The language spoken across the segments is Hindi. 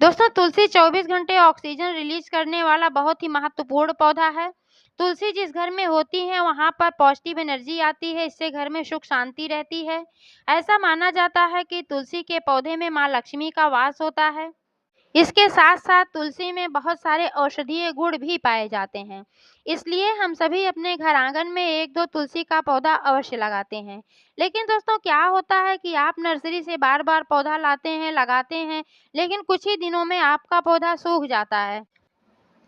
दोस्तों तुलसी 24 घंटे ऑक्सीजन रिलीज करने वाला बहुत ही महत्वपूर्ण पौधा है। तुलसी जिस घर में होती है वहाँ पर पॉजिटिव एनर्जी आती है, इससे घर में सुख शांति रहती है। ऐसा माना जाता है कि तुलसी के पौधे में माँ लक्ष्मी का वास होता है। इसके साथ-साथ तुलसी में बहुत सारे औषधीय गुण भी पाए जाते हैं। इसलिए हम सभी अपने घर आंगन में 1-2 तुलसी का पौधा अवश्य लगाते हैं। लेकिन दोस्तों क्या होता है कि आप नर्सरी से बार-बार पौधा लाते हैं, लगाते हैं, लेकिन कुछ ही दिनों में आपका पौधा सूख जाता है।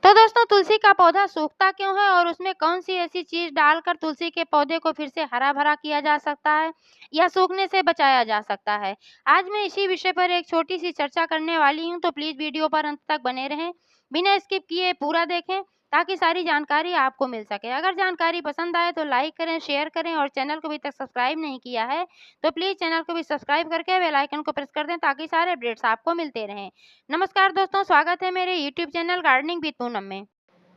तो दोस्तों तुलसी का पौधा सूखता क्यों है और उसमें कौन-सी ऐसी चीज़ डालकर तुलसी के पौधे को फिर से हरा-भरा किया जा सकता है या सूखने से बचाया जा सकता है? आज मैं इसी विषय पर एक छोटी-सी चर्चा करने वाली हूँ, तो प्लीज़ वीडियो पर अंत तक बने रहें। बिना स्किप किए पूरा देखें ताकि सारी जानकारी आपको मिल सके। अगर जानकारी पसंद आए तो लाइक करें, शेयर करें और चैनल को अभी तक सब्सक्राइब नहीं किया है, तो प्लीज़ चैनल को भी सब्सक्राइब करके बेल आइकन को प्रेस कर दें ताकि सारे अपडेट्स आपको मिलते रहें। नमस्कार दोस्तों, स्वागत है मेरे YouTube channel gardening with Poonam में।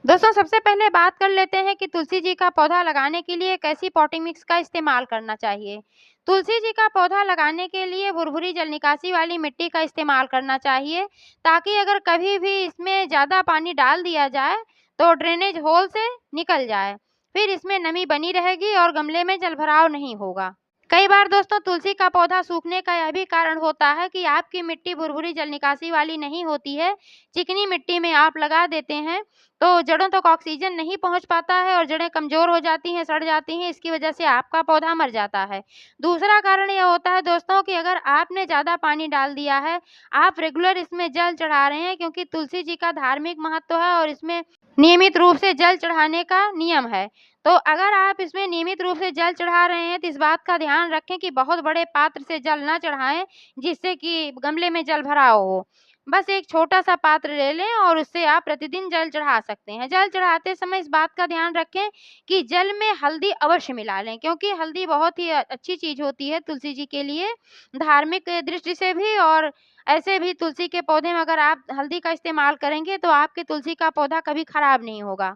दोस्तों सबसे पहले बात कर लेते हैं कि तुलसी जी का पौधा लगाने के लिए कैसी पॉटिंग मिक्स का इस्तेमाल करना चाहिए। तुलसी जी का पौधा लगाने के लिए भुरभुरी जल निकासी वाली मिट्टी का इस्तेमाल करना चाहिए, ताकि अगर कभी भी इसमें ज़्यादा पानी डाल दिया जाए तो ड्रेनेज होल से निकल जाए। फिर इसमें नमी बनी रहेगी और गमले में जलभराव नहीं होगा। कई बार दोस्तों तुलसी का पौधा सूखने का यह भी कारण होता है कि आपकी मिट्टी भुरभुरी जल निकासी वाली नहीं होती है। चिकनी मिट्टी में आप लगा देते हैं तो जड़ों तक ऑक्सीजन नहीं पहुंच पाता है और जड़ें कमजोर हो जाती हैं, सड़ जाती हैं। इसकी वजह से आपका पौधा मर जाता है। दूसरा कारण यह होता है दोस्तों कि अगर आपने ज़्यादा पानी डाल दिया है, आप रेगुलर इसमें जल चढ़ा रहे हैं, क्योंकि तुलसी जी का धार्मिक महत्व है और इसमें नियमित रूप से जल चढ़ाने का नियम है। तो अगर आप इसमें नियमित रूप से जल चढ़ा रहे हैं तो इस बात का ध्यान रखें कि बहुत बड़े पात्र से जल ना चढ़ाएं, जिससे कि गमले में जल भराव हो। बस एक छोटा-सा पात्र ले लें और उससे आप प्रतिदिन जल चढ़ा सकते हैं। जल चढ़ाते समय इस बात का ध्यान रखें कि जल में हल्दी अवश्य मिला लें, क्योंकि हल्दी बहुत ही अच्छी चीज़ होती है तुलसी जी के लिए, धार्मिक दृष्टि से भी। और ऐसे भी तुलसी के पौधे में अगर आप हल्दी का इस्तेमाल करेंगे तो आपके तुलसी का पौधा कभी खराब नहीं होगा।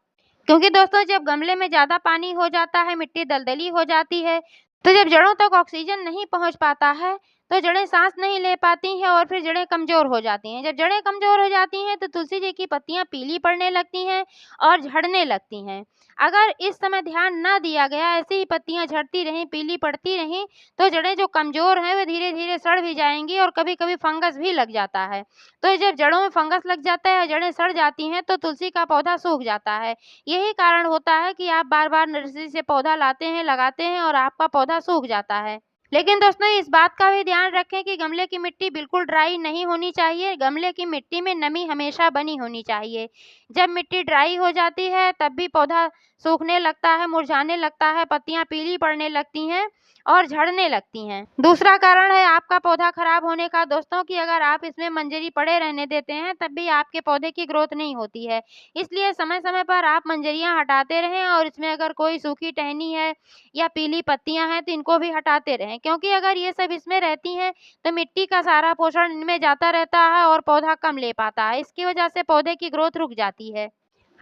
क्योंकि दोस्तों जब गमले में ज़्यादा पानी हो जाता है, मिट्टी दलदली हो जाती है, तो जब जड़ों तक ऑक्सीजन नहीं पहुँच पाता है, तो जड़ें साँस नहीं ले पाती हैं और फिर जड़ें कमज़ोर हो जाती हैं। जब जड़ें कमज़ोर हो जाती हैं तो तुलसी जी की पत्तियाँ पीली पड़ने लगती हैं और झड़ने लगती हैं। अगर इस समय ध्यान ना दिया गया, ऐसे ही पत्तियाँ झड़ती रहें, पीली पड़ती रहें, तो जड़ें जो कमज़ोर हैं वो धीरे-धीरे सड़ भी जाएँगी और कभी-कभी फंगस भी लग जाता है। तो जब जड़ों में फंगस लग जाता है, जड़ें सड़ जाती हैं, तो तुलसी का पौधा सूख जाता है। यही कारण होता है कि आप बार-बार नर्सरी से पौधा लाते हैं, लगाते हैं और आपका पौधा सूख जाता है। लेकिन दोस्तों इस बात का भी ध्यान रखें कि गमले की मिट्टी बिल्कुल ड्राई नहीं होनी चाहिए। गमले की मिट्टी में नमी हमेशा बनी होनी चाहिए। जब मिट्टी ड्राई हो जाती है तब भी पौधा सूखने लगता है, मुरझाने लगता है, पत्तियाँ पीली पड़ने लगती हैं और झड़ने लगती हैं। दूसरा कारण है आपका पौधा खराब होने का दोस्तों कि अगर आप इसमें मंजरी पड़े रहने देते हैं तब भी आपके पौधे की ग्रोथ नहीं होती है। इसलिए समय-समय पर आप मंजरियाँ हटाते रहें और इसमें अगर कोई सूखी टहनी है या पीली पत्तियाँ हैं तो इनको भी हटाते रहें, क्योंकि अगर ये सब इसमें रहती हैं तो मिट्टी का सारा पोषण इनमें जाता रहता है और पौधा कम ले पाता है। इसकी वजह से पौधे की ग्रोथ रुक जाती है।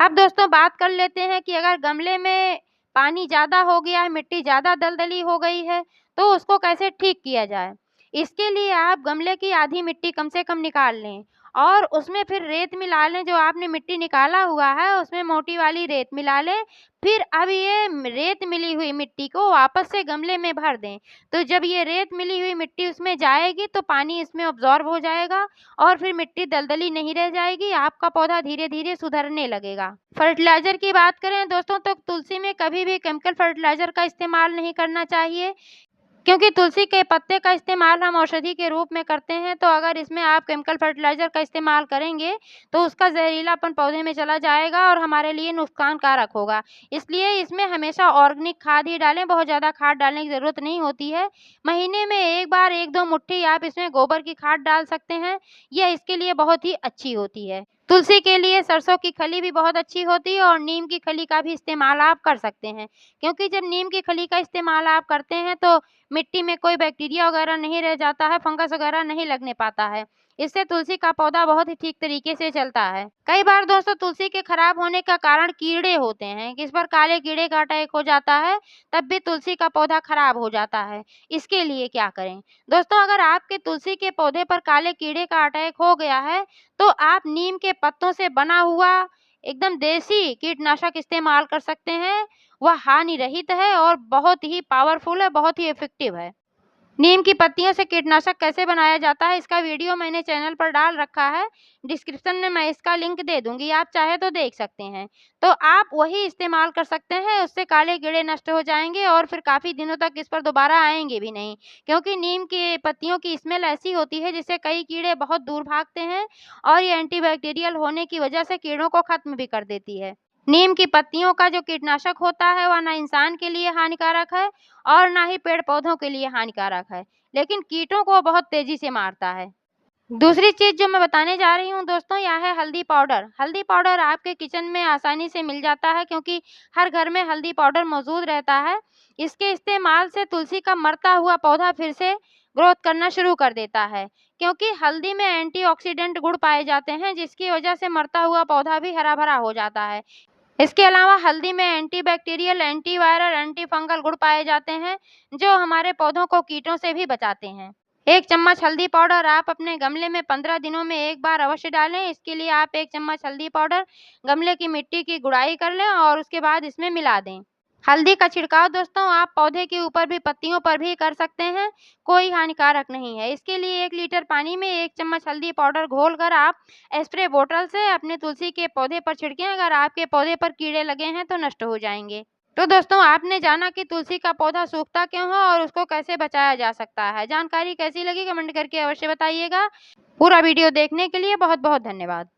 अब दोस्तों बात कर लेते हैं कि अगर गमले में पानी ज़्यादा हो गया है, मिट्टी ज़्यादा दलदली हो गई है, तो उसको कैसे ठीक किया जाए? इसके लिए आप गमले की आधी मिट्टी कम से कम निकाल लें और उसमें फिर रेत मिला लें। जो आपने मिट्टी निकाला हुआ है उसमें मोटी वाली रेत मिला लें। फिर अब ये रेत मिली हुई मिट्टी को वापस से गमले में भर दें। तो जब ये रेत मिली हुई मिट्टी उसमें जाएगी तो पानी इसमें अब्ज़ॉर्ब हो जाएगा और फिर मिट्टी दलदली नहीं रह जाएगी, आपका पौधा धीरे-धीरे सुधरने लगेगा। फर्टिलाइज़र की बात करें दोस्तों तो तुलसी में कभी भी केमिकल फर्टिलाइज़र का इस्तेमाल नहीं करना चाहिए, क्योंकि तुलसी के पत्ते का इस्तेमाल हम औषधि के रूप में करते हैं। तो अगर इसमें आप केमिकल फर्टिलाइज़र का इस्तेमाल करेंगे तो उसका ज़हरीलापन पौधे में चला जाएगा और हमारे लिए नुकसानकारक होगा। इसलिए इसमें हमेशा ऑर्गेनिक खाद ही डालें, बहुत ज़्यादा खाद डालने की ज़रूरत नहीं होती है। महीने में एक बार 1-2 मुट्ठी आप इसमें गोबर की खाद डाल सकते हैं, यह इसके लिए बहुत ही अच्छी होती है। तुलसी के लिए सरसों की खली भी बहुत अच्छी होती है और नीम की खली का भी इस्तेमाल आप कर सकते हैं, क्योंकि जब नीम की खली का इस्तेमाल आप करते हैं तो मिट्टी में कोई बैक्टीरिया वगैरह नहीं रह जाता है, फंगस वगैरह नहीं लगने पाता है। इससे तुलसी का पौधा बहुत ही ठीक तरीके से चलता है। कई बार दोस्तों तुलसी के खराब होने का कारण कीड़े होते हैं। किस पर काले कीड़े का अटैक हो जाता है, तब भी तुलसी का पौधा खराब हो जाता है। इसके लिए क्या करें? दोस्तों, अगर आपके तुलसी के पौधे पर काले कीड़े का अटैक हो गया है, तो आप नीम के पत्तों से बना हुआ एकदम देसी कीटनाशक इस्तेमाल कर सकते हैं। वह हानि रहित है और बहुत ही पावरफुल है, बहुत ही इफेक्टिव है। नीम की पत्तियों से कीटनाशक कैसे बनाया जाता है, इसका वीडियो मैंने चैनल पर डाल रखा है। डिस्क्रिप्शन में मैं इसका लिंक दे दूंगी, आप चाहे तो देख सकते हैं। तो आप वही इस्तेमाल कर सकते हैं, उससे काले कीड़े नष्ट हो जाएंगे और फिर काफ़ी दिनों तक इस पर दोबारा आएंगे भी नहीं। क्योंकि नीम की पत्तियों की स्मेल ऐसी होती है जिससे कई कीड़े बहुत दूर भागते हैं और ये एंटीबैक्टीरियल होने की वजह से कीड़ों को खत्म भी कर देती है। नीम की पत्तियों का जो कीटनाशक होता है वह ना इंसान के लिए हानिकारक है और ना ही पेड़ पौधों के लिए हानिकारक है, लेकिन कीटों को बहुत तेजी से मारता है। दूसरी चीज जो मैं बताने जा रही हूँ दोस्तों, यह है हल्दी पाउडर। हल्दी पाउडर आपके किचन में आसानी से मिल जाता है क्योंकि हर घर में हल्दी पाउडर मौजूद रहता है। इसके इस्तेमाल से तुलसी का मरता हुआ पौधा फिर से ग्रोथ करना शुरू कर देता है, क्योंकि हल्दी में एंटीऑक्सीडेंट गुण पाए जाते हैं जिसकी वजह से मरता हुआ पौधा भी हरा भरा हो जाता है। इसके अलावा हल्दी में एंटीबैक्टीरियल, एंटीवायरल, एंटीफंगल गुण पाए जाते हैं जो हमारे पौधों को कीटों से भी बचाते हैं। 1 चम्मच हल्दी पाउडर आप अपने गमले में 15 दिनों में एक बार अवश्य डालें। इसके लिए आप 1 चम्मच हल्दी पाउडर गमले की मिट्टी की गुड़ाई कर लें और उसके बाद इसमें मिला दें। हल्दी का छिड़काव दोस्तों आप पौधे के ऊपर भी, पत्तियों पर भी कर सकते हैं, कोई हानिकारक नहीं है। इसके लिए 1 लीटर पानी में 1 चम्मच हल्दी पाउडर घोलकर आप स्प्रे बोतल से अपने तुलसी के पौधे पर छिड़कें। अगर आपके पौधे पर कीड़े लगे हैं तो नष्ट हो जाएंगे। तो दोस्तों, आपने जाना कि तुलसी का पौधा सूखता क्यों है और उसको कैसे बचाया जा सकता है। जानकारी कैसी लगी कमेंट करके अवश्य बताइएगा। पूरा वीडियो देखने के लिए बहुत बहुत धन्यवाद।